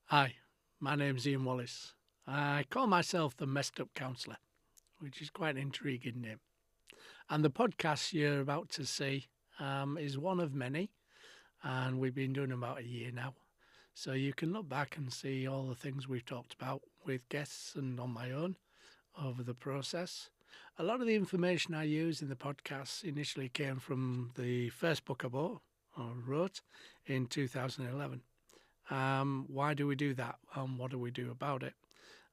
Hi, my name's Ian Wallace. I call myself the Messed Up Counsellor, which is quite an intriguing name. And the podcast you're about to see is one of many, and we've been doing about a year now. So you can look back and see all the things we've talked about with guests and on my own over the process. A lot of the information I use in the podcast initially came from the first book I wrote in 2011. Why do we do that? What do we do about it?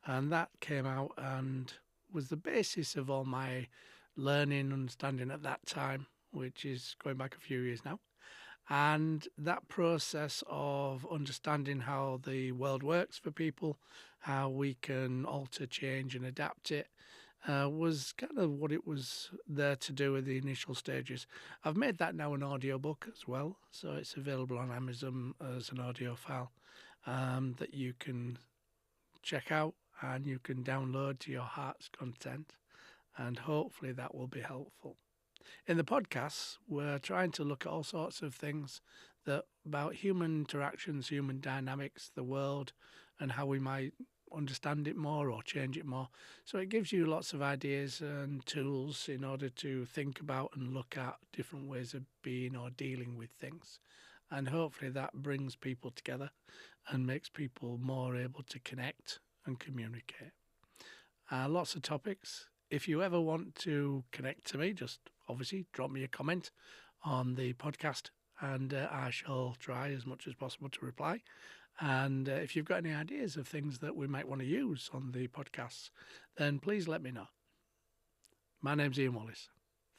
And that came out and was the basis of all my learning, understanding at that time, which is going back a few years now. And that process of understanding how the world works for people, how we can alter, change, and adapt it, was kind of what it was there to do with the initial stages. I've made that now an audiobook as well, so it's available on Amazon as an audio file that you can check out and you can download to your heart's content, and hopefully that will be helpful. In the podcasts, we're trying to look at all sorts of things that about human interactions, human dynamics, the world, and how we might understand it more or change it more. So it gives you lots of ideas and tools in order to think about and look at different ways of being or dealing with things. And hopefully that brings people together and makes people more able to connect and communicate. Lots of topics. If you ever want to connect to me, just obviously drop me a comment on the podcast and I shall try as much as possible to reply. And if you've got any ideas of things that we might want to use on the podcasts, then please let me know. My name's Ian Wallace.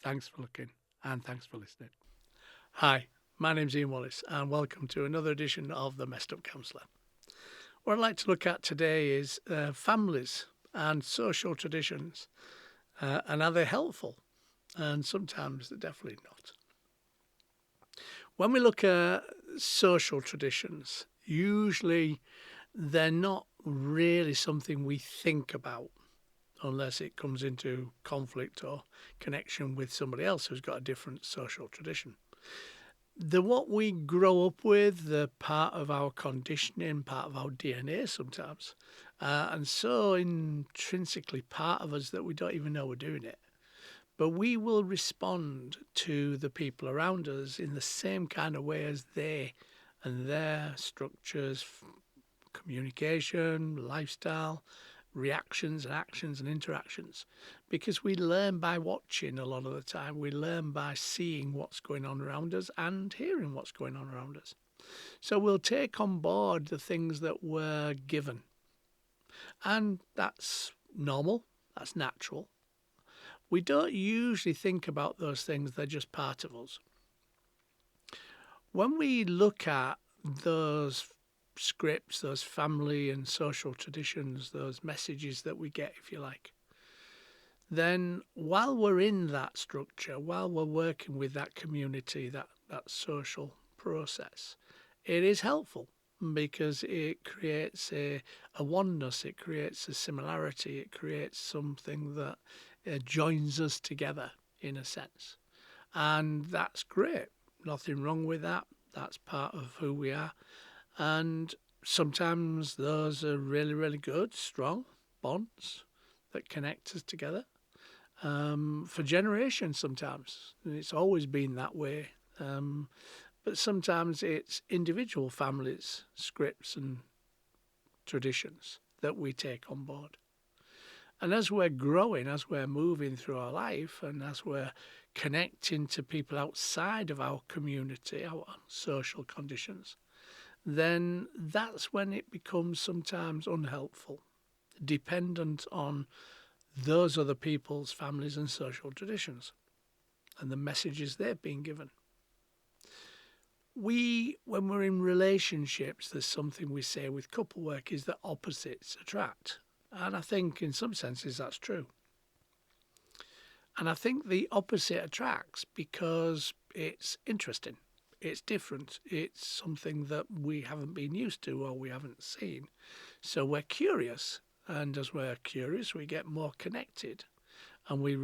Thanks for looking and thanks for listening. Hi, my name's Ian Wallace and welcome to another edition of The Messed Up Counsellor. What I'd like to look at today is families and social traditions and are they helpful? And sometimes they're definitely not. When we look at social traditions, usually they're not really something we think about unless it comes into conflict or connection with somebody else who's got a different social tradition. The what we grow up with, the part of our conditioning, part of our DNA sometimes, and so intrinsically part of us that we don't even know we're doing it. But we will respond to the people around us in the same kind of way as they and their structures, communication, lifestyle, reactions and actions and interactions, because we learn by watching a lot of the time. We learn by seeing what's going on around us and hearing what's going on around us. So we'll take on board the things that we're given. And that's normal, that's natural. We don't usually think about those things, they're just part of us. When we look at those scripts, those family and social traditions, those messages that we get, if you like, then while we're in that structure, while we're working with that community, that social process, it is helpful because it creates a oneness, it creates a similarity, it creates something that joins us together in a sense. And that's great. Nothing wrong with that. That's part of who we are. And sometimes those are really, really good, strong bonds that connect us together for generations sometimes. And it's always been that way. But sometimes it's individual families, scripts and traditions that we take on board. And as we're growing, as we're moving through our life, and as we're connecting to people outside of our community, our social conditions, then that's when it becomes sometimes unhelpful, dependent on those other people's families and social traditions and the messages they've been given. When we're in relationships, there's something we say with couple work is that opposites attract. And I think in some senses that's true. And I think the opposite attracts because it's interesting, it's different, it's something that we haven't been used to or we haven't seen. So we're curious, and as we're curious, we get more connected and we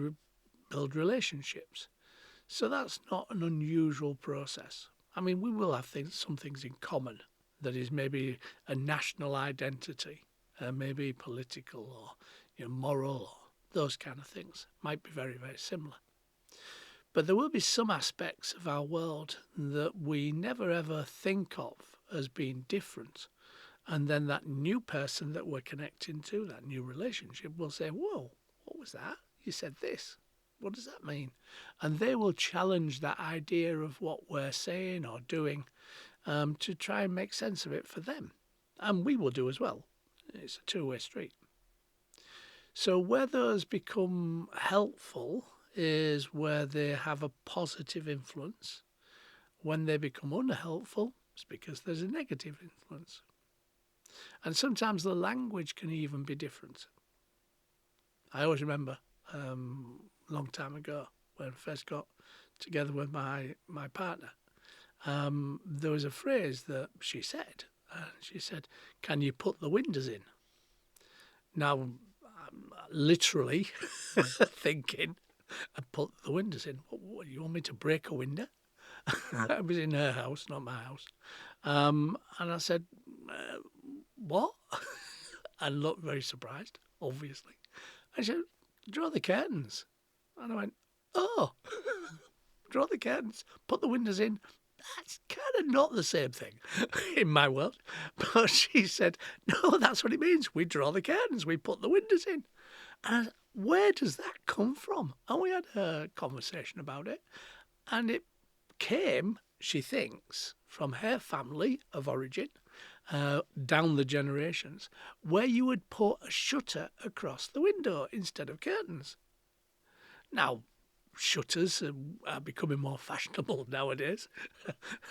build relationships. So that's not an unusual process. I mean, we will have some things in common, that is maybe a national identity, maybe political or moral or those kind of things, might be very, very similar. But there will be some aspects of our world that we never ever think of as being different. And then that new person that we're connecting to, that new relationship, will say, whoa, what was that? You said this. What does that mean? And they will challenge that idea of what we're saying or doing to try and make sense of it for them. And we will do as well. It's a two-way street. So where those become helpful is where they have a positive influence. When they become unhelpful, it's because there's a negative influence. And sometimes the language can even be different. I always remember a long time ago when I first got together with my partner, there was a phrase that she said. She said, "Can you put the windows in?" Now, I'm literally thinking, "I put the windows in. What, you want me to break a window?" I was in her house, not my house. And I said, "What?" And looked very surprised, obviously. I said, "Draw the curtains." And I went, "Oh, draw the curtains, put the windows in." That's kind of not the same thing in my world. But she said, "No, that's what it means. We draw the curtains, we put the windows in." And I said, where does that come from? And we had a conversation about it. And it came, she thinks, from her family of origin, down the generations, where you would put a shutter across the window instead of curtains. Now, shutters are becoming more fashionable nowadays.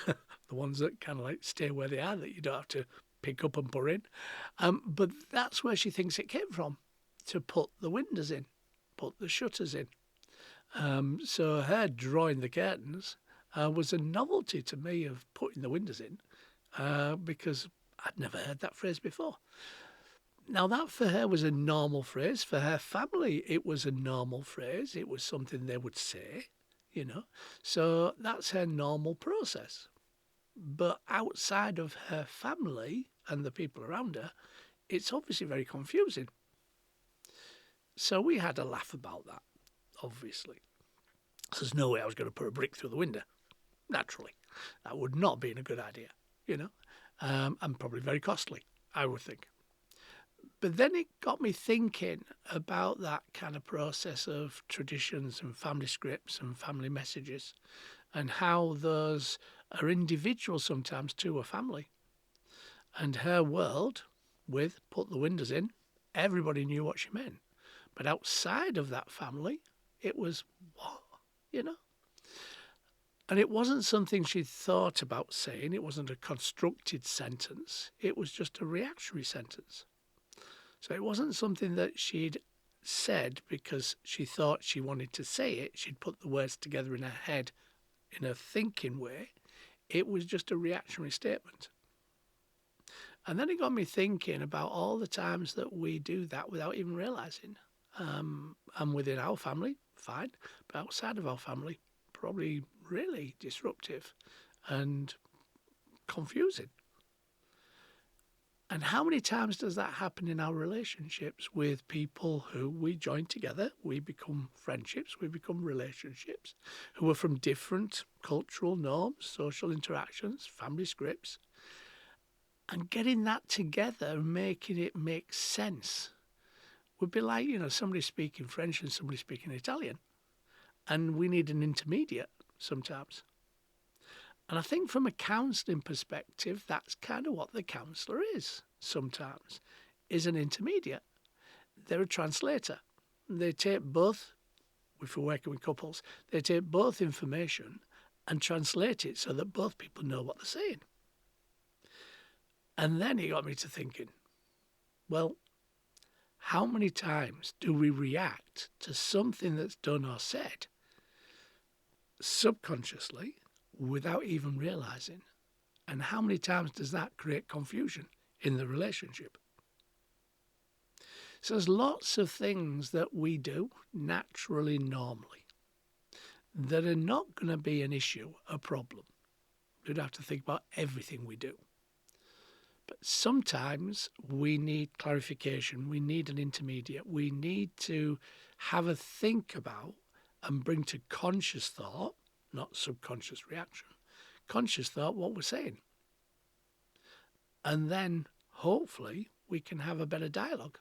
The ones that kind of like stay where they are, that you don't have to pick up and put in. But that's where she thinks it came from, to put the windows in, put the shutters in. So her drawing the curtains was a novelty to me of putting the windows in, because I'd never heard that phrase before. Now, that for her was a normal phrase. For her family, it was a normal phrase. It was something they would say, So that's her normal process. But outside of her family and the people around her, it's obviously very confusing. So we had a laugh about that, obviously. There's no way I was going to put a brick through the window, naturally. That would not be a good idea, and probably very costly, I would think. But then it got me thinking about that kind of process of traditions and family scripts and family messages, and how those are individual sometimes to a family. And her world, with put the windows in, everybody knew what she meant. But outside of that family, it was what, And it wasn't something she'd thought about saying. It wasn't a constructed sentence. It was just a reactionary sentence. So it wasn't something that she'd said because she thought she wanted to say it. She'd put the words together in her head in a thinking way. It was just a reactionary statement. And then it got me thinking about all the times that we do that without even realising. And within our family, fine. But outside of our family, probably really disruptive and confusing. And how many times does that happen in our relationships with people who we join together? We become friendships, we become relationships, who are from different cultural norms, social interactions, family scripts. And getting that together and making it make sense would be like, somebody speaking French and somebody speaking Italian. And we need an intermediate sometimes. And I think from a counselling perspective, that's kind of what the counsellor is sometimes, is an intermediate. They're a translator. They take both, if we're working with couples, they take both information and translate it so that both people know what they're saying. And then it got me to thinking, well, how many times do we react to something that's done or said subconsciously without even realising? And how many times does that create confusion in the relationship? So there's lots of things that we do naturally, normally, that are not going to be an issue, a problem. We don't have to think about everything we do. But sometimes we need clarification. We need an intermediate. We need to have a think about and bring to conscious thought, not subconscious reaction, conscious thought what we're saying. And then hopefully we can have a better dialogue.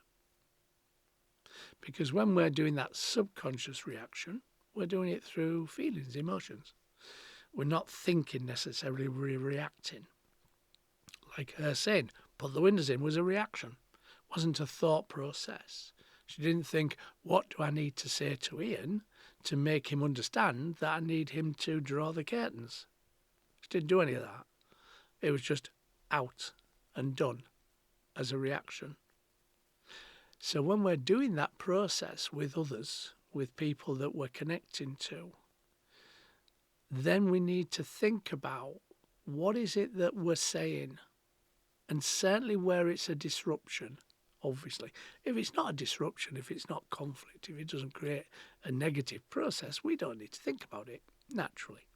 Because when we're doing that subconscious reaction, we're doing it through feelings, emotions. We're not thinking necessarily, we're reacting. Like her saying, put the windows in was a reaction. It wasn't a thought process. She didn't think, what do I need to say to Ian to make him understand that I need him to draw the curtains? She didn't do any of that. It was just out and done as a reaction. So when we're doing that process with others, with people that we're connecting to, then we need to think about what is it that we're saying, and certainly where it's a disruption, obviously. If it's not a disruption, if it's not conflict, if it doesn't create a negative process, we don't need to think about it, naturally.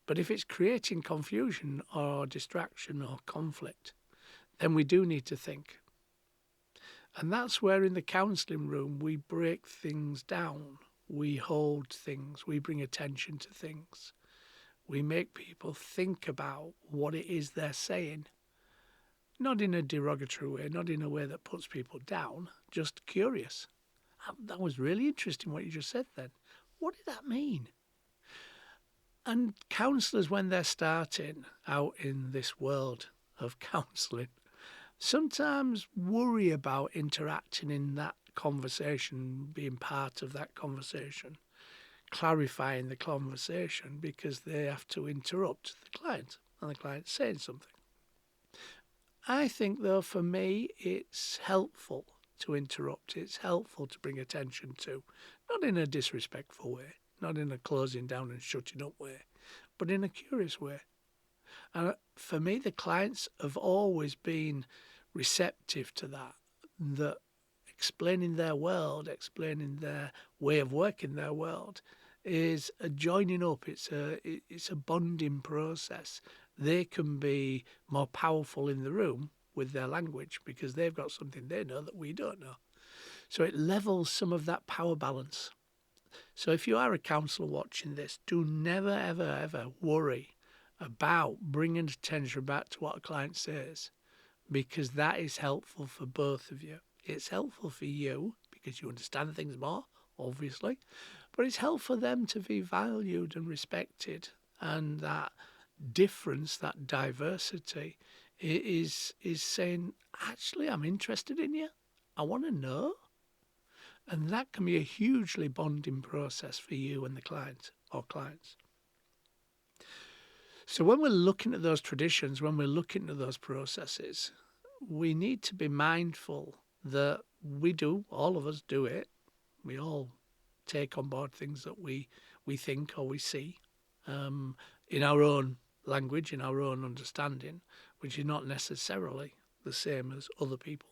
But if it's creating confusion or distraction or conflict, then we do need to think. And that's where in the counselling room we break things down, we hold things, we bring attention to things. We make people think about what it is they're saying. Not in a derogatory way, not in a way that puts people down, just curious. That was really interesting what you just said then. What did that mean? And counsellors, when they're starting out in this world of counselling, sometimes worry about interacting in that conversation, being part of that conversation, clarifying the conversation, because they have to interrupt the client and the client's saying something. I think, though, for me, it's helpful to interrupt. It's helpful to bring attention to, not in a disrespectful way, not in a closing down and shutting up way, but in a curious way. And for me, the clients have always been receptive to that, that explaining their world, explaining their way of working their world is a joining up. It's a bonding process. They can be more powerful in the room with their language because they've got something they know that we don't know. So it levels some of that power balance. So if you are a counsellor watching this, do never, ever, ever worry about bringing attention back to what a client says, because that is helpful for both of you. It's helpful for you because you understand things more, obviously, but it's helpful for them to be valued and respected, and that difference, that diversity is saying, actually, I'm interested in you. I want to know. And that can be a hugely bonding process for you and the client or clients. So when we're looking at those traditions, when we're looking at those processes, we need to be mindful that we do, all of us do it. We all take on board things that we think or we see in our own language, in our own understanding, which is not necessarily the same as other people.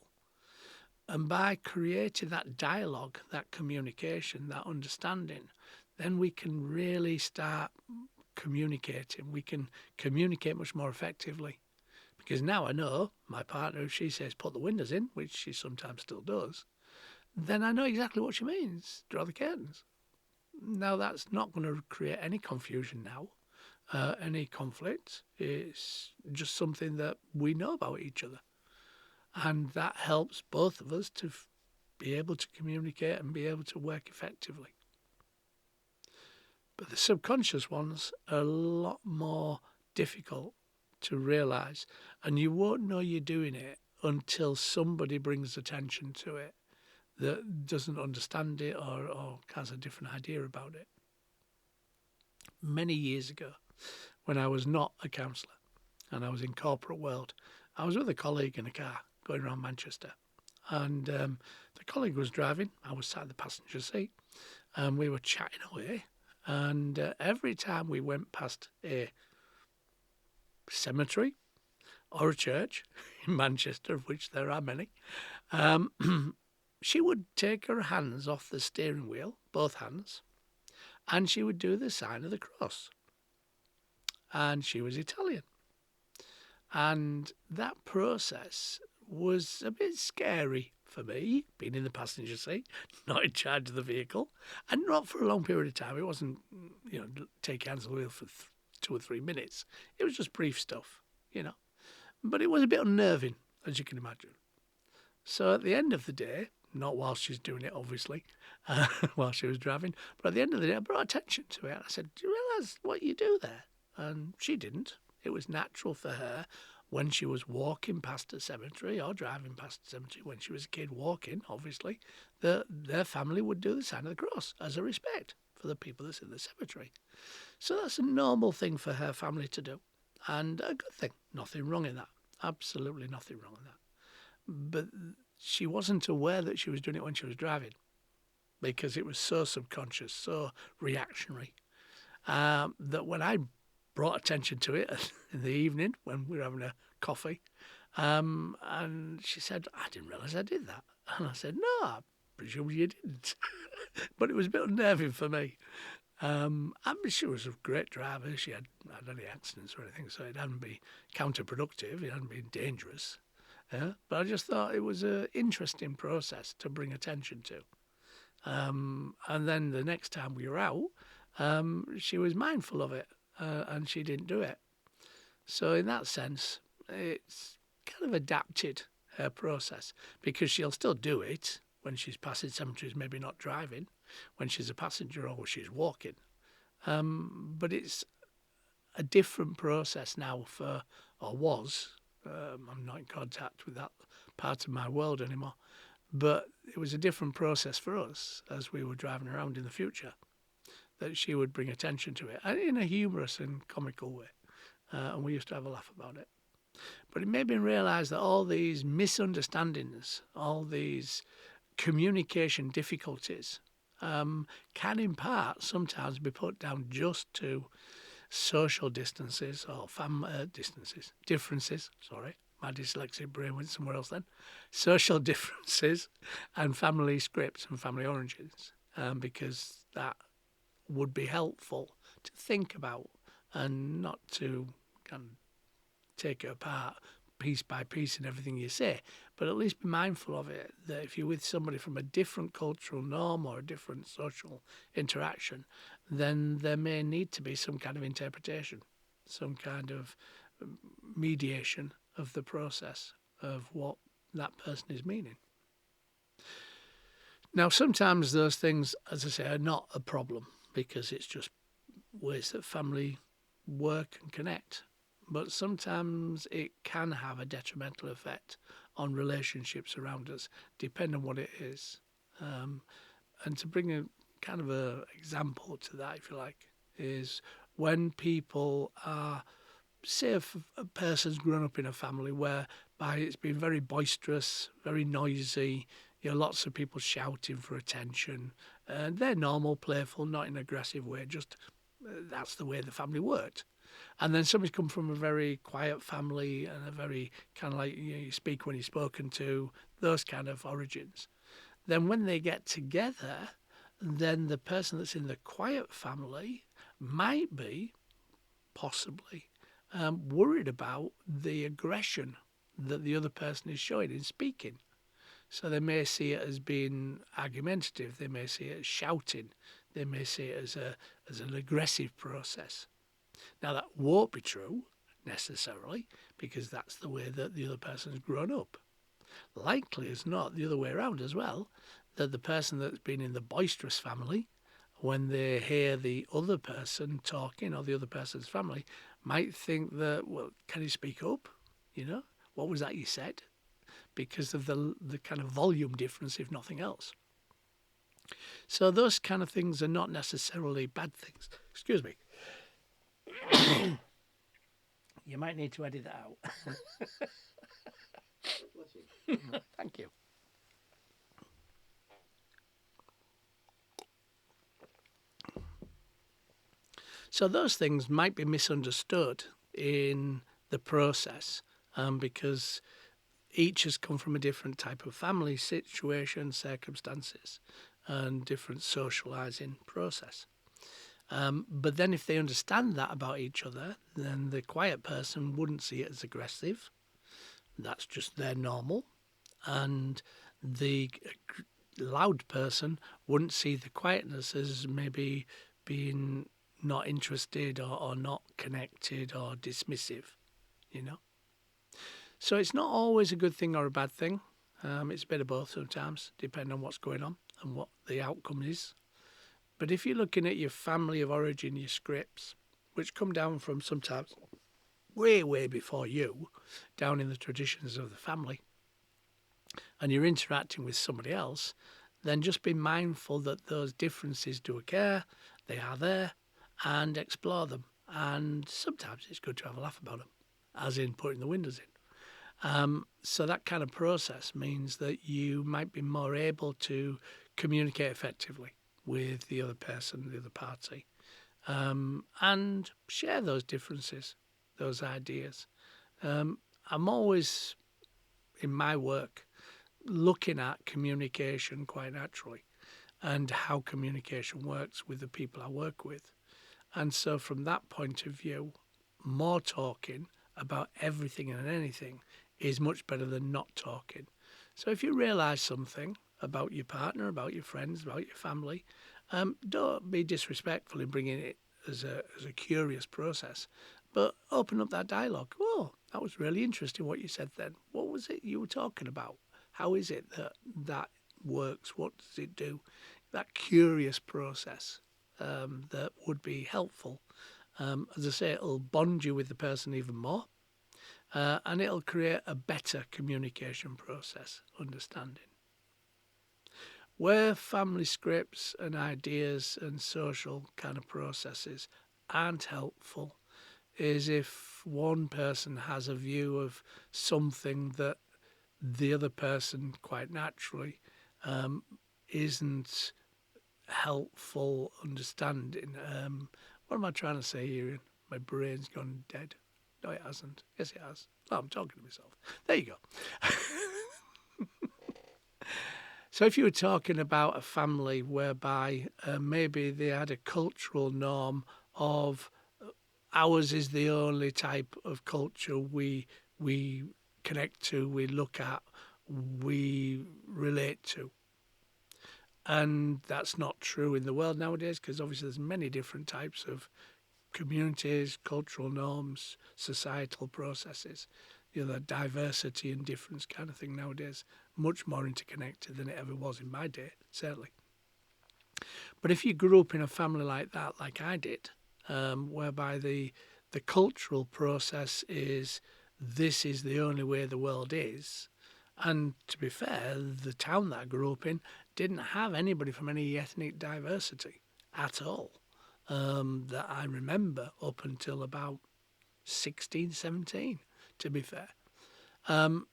And by creating that dialogue, that communication, that understanding, then we can really start communicating. We can communicate much more effectively. Because now I know my partner, if she says put the windows in, which she sometimes still does, then I know exactly what she means, draw the curtains. Now that's not going to create any confusion now, any conflict. It's just something that we know about each other. And that helps both of us to be able to communicate and be able to work effectively. But the subconscious ones are a lot more difficult to realise, and you won't know you're doing it until somebody brings attention to it that doesn't understand it or has a different idea about it. Many years ago, when I was not a counsellor and I was in corporate world, I was with a colleague in a car going around Manchester, and the colleague was driving. I was sat in the passenger seat, and we were chatting away, and every time we went past a cemetery or a church in Manchester, of which there are many, she would take her hands off the steering wheel, both hands, and she would do the sign of the cross. And she was Italian. And that process was a bit scary for me, being in the passenger seat, not in charge of the vehicle, and not for a long period of time. It wasn't, take your hands on the wheel for 2 or 3 minutes. It was just brief stuff, But it was a bit unnerving, as you can imagine. So at the end of the day, not while she's doing it, obviously, while she was driving, but at the end of the day, I brought attention to it. I said, "Do you realise what you do there?" And she didn't. It was natural for her when she was walking past a cemetery or driving past a cemetery, when she was a kid walking, obviously, their family would do the sign of the cross as a respect for the people that's in the cemetery. So that's a normal thing for her family to do, and a good thing. Nothing wrong in that. Absolutely nothing wrong in that. But she wasn't aware that she was doing it when she was driving, because it was so subconscious, so reactionary, that when I brought attention to it in the evening when we were having a coffee, and she said, "I didn't realise I did that." And I said, "No, I presume you didn't." But it was a bit unnerving for me. I mean, she was a great driver. She hadn't had any accidents or anything, so it hadn't been counterproductive. It hadn't been dangerous. Yeah? But I just thought it was an interesting process to bring attention to. And then the next time we were out, she was mindful of it, and she didn't do it. So in that sense, it's kind of adapted her process, because she'll still do it when she's passing cemeteries, maybe not driving, when she's a passenger or she's walking. But it's a different process now or was. I'm not in contact with that part of my world anymore. But it was a different process for us as we were driving around in the future, that she would bring attention to it in a humorous and comical way. And we used to have a laugh about it. But it made me realise that all these misunderstandings, all these communication difficulties, can in part sometimes be put down just to social differences. Sorry, my dyslexic brain went somewhere else then. Social differences and family scripts and family origins, because that would be helpful to think about and not to kind of take it apart piece by piece in everything you say, but at least be mindful of it, that if you're with somebody from a different cultural norm or a different social interaction, then there may need to be some kind of interpretation, some kind of mediation of the process of what that person is meaning. Now, sometimes those things, as I say, are not a problem, because it's just ways that family work and connect. But sometimes it can have a detrimental effect on relationships around us, depending on what it is. And to bring a kind of an example to that, if you like, is when people are, say, if a person's grown up in a family whereby it's been very boisterous, very noisy, lots of people shouting for attention, and they're normal, playful, not in an aggressive way, just that's the way the family worked. And then somebody's come from a very quiet family and a very kind of like, you speak when you're spoken to, those kind of origins. Then when they get together, then the person that's in the quiet family might be, possibly, worried about the aggression that the other person is showing in speaking. So they may see it as being argumentative, they may see it as shouting, they may see it as an aggressive process. Now, that won't be true necessarily, because that's the way that the other person's grown up. Likely as not, the other way around as well, that the person that's been in the boisterous family, when they hear the other person talking or the other person's family, might think that, well, can you speak up? What was that you said? Because of the kind of volume difference, if nothing else. So those kind of things are not necessarily bad things. Excuse me. You might need to edit that out. Thank you. So those things might be misunderstood in the process, because each has come from a different type of family situation, circumstances, and different socialising process. But then if they understand that about each other, then the quiet person wouldn't see it as aggressive. That's just their normal. And the loud person wouldn't see the quietness as maybe being not interested or not connected or dismissive, you know. So it's not always a good thing or a bad thing. It's a bit of both sometimes, depending on what's going on and what the outcome is. But if you're looking at your family of origin, your scripts, which come down from sometimes way, way before you, down in the traditions of the family, and you're interacting with somebody else, then just be mindful that those differences do occur, they are there, and explore them. And sometimes it's good to have a laugh about them, as in putting the windows in. So that kind of process means that you might be more able to communicate effectively with the other person, the other party, and share those differences, those ideas. I'm always, in my work, looking at communication quite naturally and how communication works with the people I work with. And so from that point of view, more talking about everything and anything is much better than not talking. So if you realise something about your partner, about your friends, about your family, don't be disrespectful in bringing it as a curious process, but open up that dialogue. Oh, that was really interesting what you said then. What was it you were talking about? How is it that works? What does it do? That curious process that would be helpful. As I say, it'll bond you with the person even more, and it'll create a better communication process, understanding. Where family scripts and ideas and social kind of processes aren't helpful is if one person has a view of something that the other person quite naturally isn't helpful understanding. What am I trying to say here, Ian? My brain's gone dead. No, it hasn't. Yes, it has. Oh, I'm talking to myself. There you go. So if you were talking about a family whereby maybe they had a cultural norm of ours is the only type of culture we connect to, we look at, we relate to. And that's not true in the world nowadays, because obviously there's many different types of communities, cultural norms, societal processes. You know, the diversity and difference kind of thing nowadays, much more interconnected than it ever was in my day, certainly. But if you grew up in a family like that, like I did, whereby the cultural process is this is the only way the world is, and to be fair, the town that I grew up in didn't have anybody from any ethnic diversity at all that I remember up until about 16, 17, to be fair.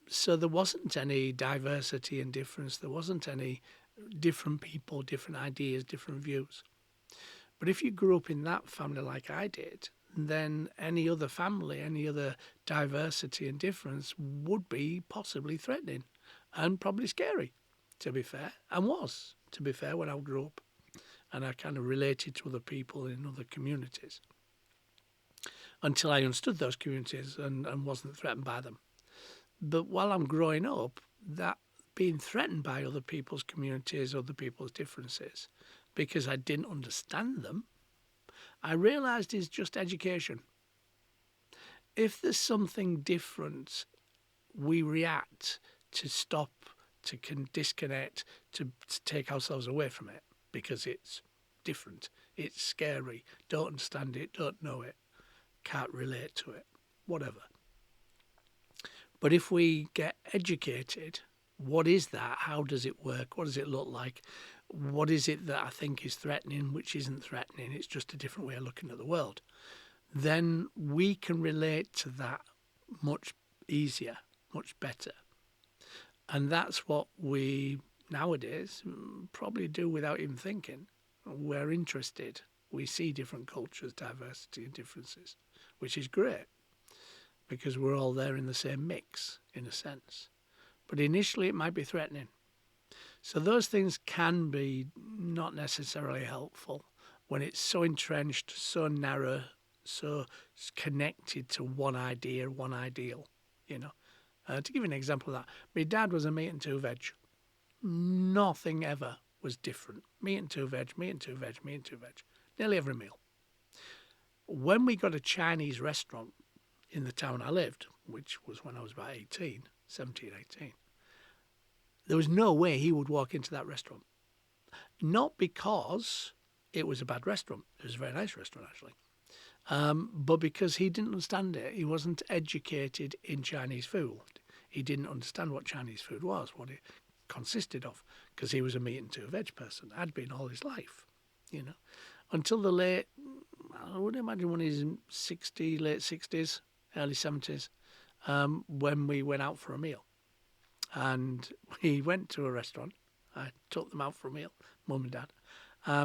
So there wasn't any diversity and difference. There wasn't any different people, different ideas, different views. But if you grew up in that family like I did, then any other family, any other diversity and difference would be possibly threatening and probably scary, to be fair, and was, to be fair, when I grew up. And I kind of related to other people in other communities until I understood those communities and wasn't threatened by them. But while I'm growing up, that being threatened by other people's communities, other people's differences, because I didn't understand them, I realised is just education. If there's something different, we react to stop, to disconnect, to take ourselves away from it because it's different, it's scary, don't understand it, don't know it, can't relate to it, whatever. But if we get educated, what is that? How does it work? What does it look like? What is it that I think is threatening, which isn't threatening? It's just a different way of looking at the world. Then we can relate to that much easier, much better. And that's what we nowadays probably do without even thinking. We're interested. We see different cultures, diversity and differences, which is great because we're all there in the same mix, in a sense. But initially it might be threatening. So those things can be not necessarily helpful, when it's so entrenched, so narrow, so connected to one idea, one ideal, you know. To give you an example of that, my dad was a meat and two veg. Nothing ever was different. Meat and two veg, meat and two veg, meat and two veg. Nearly every meal. When we got a Chinese restaurant in the town I lived, which was when I was about 18, 17, 18, there was no way he would walk into that restaurant. Not because it was a bad restaurant. It was a very nice restaurant, actually. But because he didn't understand it. He wasn't educated in Chinese food. He didn't understand what Chinese food was, what it consisted of, because he was a meat and two veg person. Had been all his life, you know, until the late, I would imagine when he's in late 60s, early 70s, when we went out for a meal. And we went to a restaurant. I took them out for a meal, mum and dad.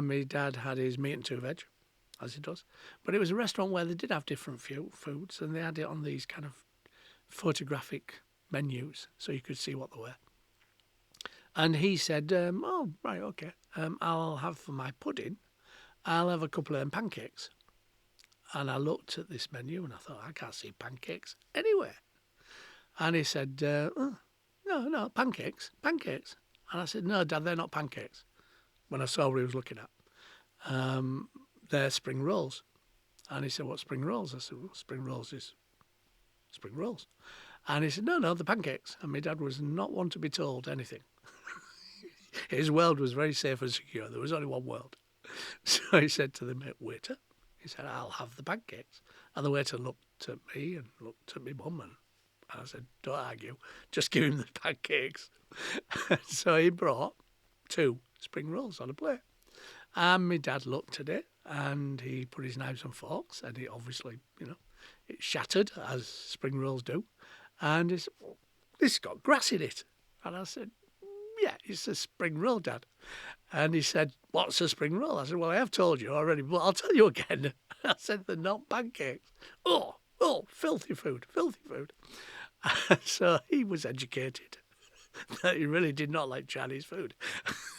My dad had his meat and two veg, as he does. But it was a restaurant where they did have different foods, and they had it on these kind of photographic menus, so you could see what they were. And he said, oh, right, okay, I'll have for my pudding, I'll have a couple of them pancakes. And I looked at this menu and I thought, I can't see pancakes anywhere. And he said, no, pancakes. And I said, no, Dad, they're not pancakes. When I saw what he was looking at, they're spring rolls. And he said, what spring rolls? I said, well, spring rolls is spring rolls. And he said, no, the pancakes. And my dad was not one to be told anything. His world was very safe and secure. There was only one world. So he said to the waiter, he said, I'll have the pancakes. And the waiter looked at me and looked at my mum, and I said, don't argue, just give him the pancakes. So he brought 2 spring rolls on a plate. And my dad looked at it and he put his knives and forks, and it obviously, it shattered, as spring rolls do. And he said, well, this has got grass in it. And I said, yeah, it's a spring roll, Dad. And he said, what's a spring roll? I said, well, I have told you already, but I'll tell you again. I said, they're not pancakes. Oh, filthy food. So he was educated that he really did not like Chinese food.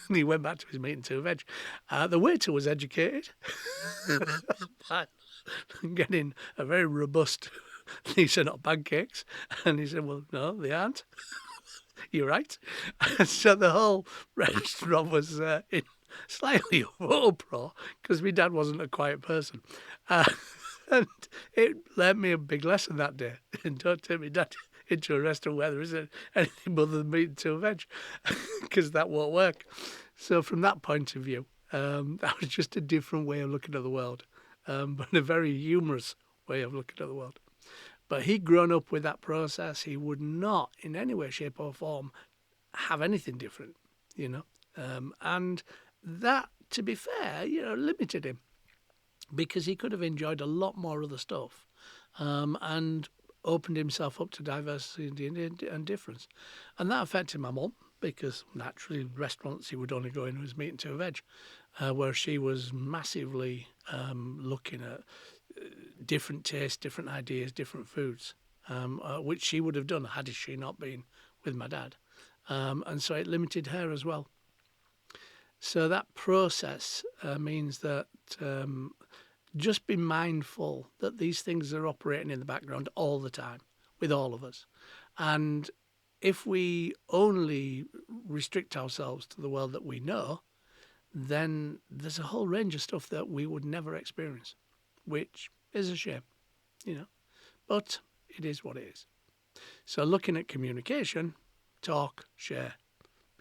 And he went back to his meat and two veg. The waiter was educated, getting a very robust, these are not pancakes. And he said, well, no, they aren't. You're right. So the whole restaurant was in slightly uproar because my dad wasn't a quiet person. And it learnt me a big lesson that day. Don't take my dad into a restaurant where there isn't anything other than meat and two veg, because that won't work. So from that point of view, that was just a different way of looking at the world, but a very humorous way of looking at the world. But he'd grown up with that process. He would not, in any way, shape or form, have anything different, and that, to be fair, limited him, because he could have enjoyed a lot more other stuff, and opened himself up to diversity and difference. And that affected my mum, because naturally restaurants he would only go in was meat and two veg, where she was massively looking at different tastes, different ideas, different foods, which she would have done had she not been with my dad. And so it limited her as well. So that process means that just be mindful that these things are operating in the background all the time with all of us. And if we only restrict ourselves to the world that we know, then there's a whole range of stuff that we would never experience, which is a shame, but it is what it is. So looking at communication, talk, share,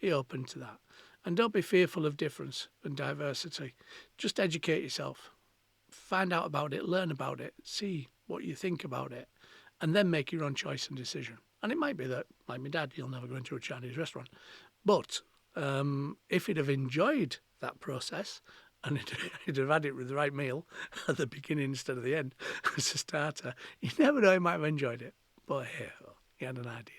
be open to that. And don't be fearful of difference and diversity. Just educate yourself. Find out about it, learn about it, see what you think about it, and then make your own choice and decision. And it might be that, like my dad, you'll never go into a Chinese restaurant. But if he'd have enjoyed that process, and he'd have had it with the right meal at the beginning instead of the end as a starter, you never know, he might have enjoyed it. But hey, he had an idea.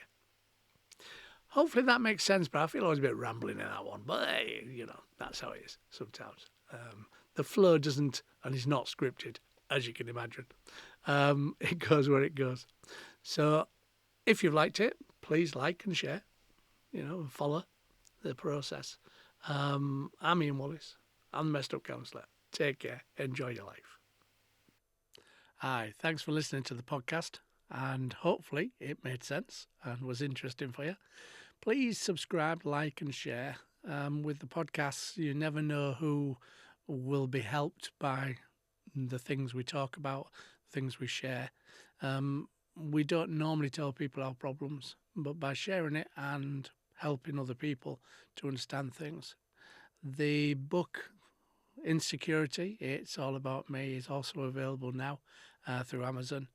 Hopefully that makes sense, but I feel always a bit rambling in that one. But hey, that's how it is sometimes. The flow doesn't, and is not scripted, as you can imagine. It goes where it goes. So if you've liked it, please like and share, and follow the process. I'm Ian Wallace. I'm the Messed Up Counsellor. Take care. Enjoy your life. Hi, thanks for listening to the podcast, and hopefully it made sense and was interesting for you. Please subscribe, like, and share. With the podcasts, you never know who will be helped by the things we talk about, things we share. We don't normally tell people our problems, but by sharing it and helping other people to understand things. The book Insecurity, It's All About Me, is also available now through Amazon.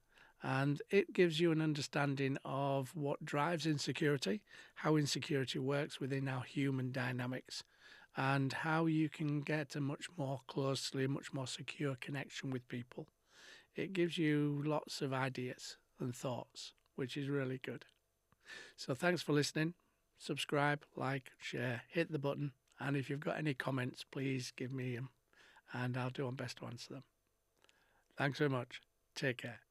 And it gives you an understanding of what drives insecurity, how insecurity works within our human dynamics, and how you can get a much more secure connection with people. It gives you lots of ideas and thoughts, which is really good. So thanks for listening. Subscribe, like, share, hit the button. And if you've got any comments, please give me them and I'll do my best to answer them. Thanks very much. Take care.